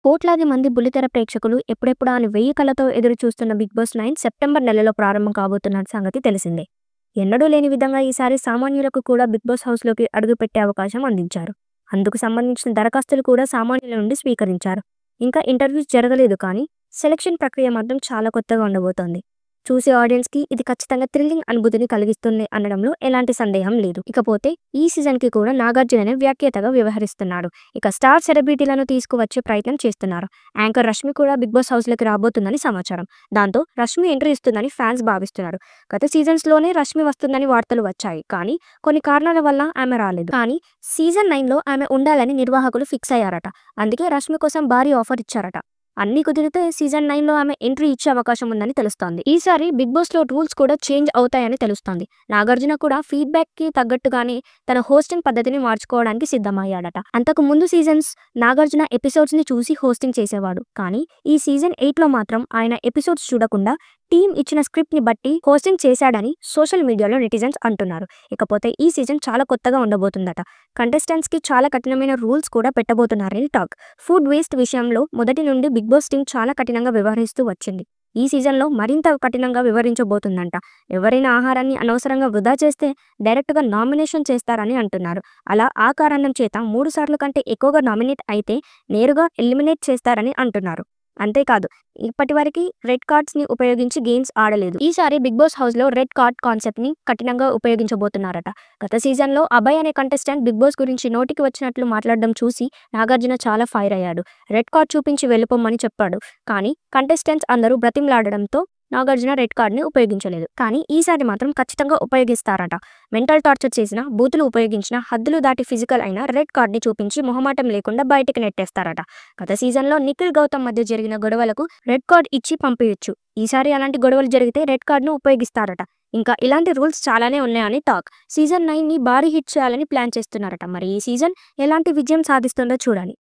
కోట్లాది మంది బుల్లితెర ప్రేక్షకులు ఎప్పుడెప్పుడా అని 1000 కళ్ళతో ఎదురు చూస్తున్న 'బిగ్ బాస్ 9' సెప్టెంబర్ నెలలో ప్రారంభం కాబోతున్న సంగతి తెలిసిందే. ఎన్నడూ లేని విధంగా ఈసారి సామాన్యులకు కూడా 'బిగ్ బాస్' హౌస్‌లోకి అడుగుపెట్టే అవకాశం అందించారు. అందుకు సంబంధించిన దరఖాస్తులు కూడా సామాన్యుల నుండి స్వీకరించారు. ఇంకా ఇంటర్వ్యూస్ జరగలేదు కానీ, సెలక్షన్ ప్రక్రియ మాత్రం చాలా కొత్తగా ఉండబోతోంది. చూసే ఆడియన్స్‌కి ఇది ఖచ్చితంగా థ్రిల్లింగ్ అనుభూతిని కలిగిస్తుంది అనడంలో ఎలాంటి సందేహం లేదు. ఇకపోతే ఈ సీజన్‌కి కూడా నాగార్జుననే వ్యాఖ్యాతగా వ్యవహరిస్తున్నాడు. ఇక స్టార్ సెలబ్రిటీలను తీసుకువచ్చే ప్రయత్నం చేస్తున్నారు. యాంకర్ రష్మి కూడా 'బిగ్ బాస్' హౌస్‌లోకి రాబోతుందని సమాచారం. దాంతో రష్మి ఎంట్రీ ఇస్తుందని ఫ్యాన్స్ భావిస్తున్నారు. గత సీజన్స్‌లోనే రష్మి వస్తుందని వార్తలు వచ్చాయి. కానీ కొన్ని కారణాల వల్ల ఆమె రాలేదు. కానీ సీజన్ 9లో ఆమె ఉండాలని నిర్వాహకులు ఫిక్స్ అయ్యారట. అందుకే రష్మి కోసం భారీ ఆఫర్ ఇచ్చారట. అన్నీ కుదిరితే సీజన్ 9లో ఆమె ఎంట్రీ ఇచ్చే అవకాశం ఉందని తెలుస్తోంది. ఈసారి 'బిగ్ బాస్'లో రూల్స్ కూడా చేంజ్ అవుతాయని తెలుస్తోంది. నాగార్జున కూడా ఫీడ్‌బ్యాక్‌కి తగ్గట్టుగానే తన హోస్టింగ్ పద్ధతిని మార్చుకోవడానికి సిద్ధమయ్యాడట. అంతకు ముందు సీజన్స్ నాగార్జున ఎపిసోడ్స్‌ని చూసి హోస్టింగ్ చేసేవాడు. కానీ ఈ సీజన్ 8లో మాత్రం ఆయన ఎపిసోడ్స్ చూడకుండా టీమ్ ఇచ్చిన స్క్రిప్ట్‌ని బట్టి హోస్టింగ్ చేశాడని సోషల్ మీడియాలో నెటిజన్స్ అంటున్నారు. ఇకపోతే ఈ సీజన్ చాలా కొత్తగా ఉండబోతుందట. కంటెస్టెంట్స్‌కి చాలా కఠినమైన రూల్స్ కూడా పెట్టబోతున్నారని టాక్. ఫుడ్ వేస్ట్ విషయంలో మొదటి నుండి 'బిగ్ బాస్' టీమ్ చాలా కఠినంగా వ్యవహరిస్తూ వచ్చింది. ఈ సీజన్‌లో మరింత కఠినంగా వ్యవహరించబోతుందంట. ఎవరైనా ఆహారాన్ని అనవసరంగా వృధా చేస్తే డైరెక్ట్‌గా నామినేషన్ చేస్తారని అంటున్నారు. అలా ఆ కారణం చేత 3 సార్లు కంటే ఎక్కువగా నామినేట్ అయితే నేరుగా ఎలిమినేట్ చేస్తారని అంటున్నారు. అంతేకాదు ఇప్పటివరకు రెడ్ కార్డ్స్‌ని ఉపయోగించి గేమ్స్ ఆడలేదు. ఈసారి 'బిగ్ బాస్' హౌస్‌లో రెడ్ కార్డ్ కాన్సెప్ట్‌ని కఠినంగా ఉపయోగించబోతున్నారట. గత సీజన్‌లో అభయ్ అనే కంటెస్టెంట్ 'బిగ్ బాస్' గురించి నోటికి వచ్చినట్లు మాట్లాడడం చూసి నాగార్జున చాలా ఫైర్ అయ్యాడు. రెడ్ కార్డ్ చూపించి వెళ్ళిపోమని చెప్పాడు. కానీ కంటెస్టెంట్స్ అందరూ బ్రతిమలాడడంతో నాగార్జున రెడ్ కార్డ్‌ని ఉపయోగించలేదు. కానీ ఈసారి మాత్రం ఖచ్చితంగా ఉపయోగిస్తారట. మెంటల్ టార్చర్ చేసినా, బూతులు ఉపయోగించినా, హద్దులు దాటి ఫిజికల్ అయినా రెడ్ కార్డ్‌ని చూపించి మొహమాటం లేకుండా బయటికి నెట్టేస్తారట. గత సీజన్‌లో నిఖిల్ గౌతమ్ మధ్య జరిగిన గొడవలకు రెడ్ కార్డ్ ఇచ్చి పంపేయొచ్చు. ఈసారి అలాంటి గొడవలు జరిగితే రెడ్ కార్డ్‌ను ఉపయోగిస్తారట. ఇంకా ఇలాంటి రూల్స్ చాలానే ఉన్నాయని టాక్. సీజన్ 9ని భారీ హిట్ చేయాలని ప్లాన్ చేస్తున్నారట. మరి ఈ సీజన్ ఎలాంటి విజయం సాధిస్తుందో చూడాలి.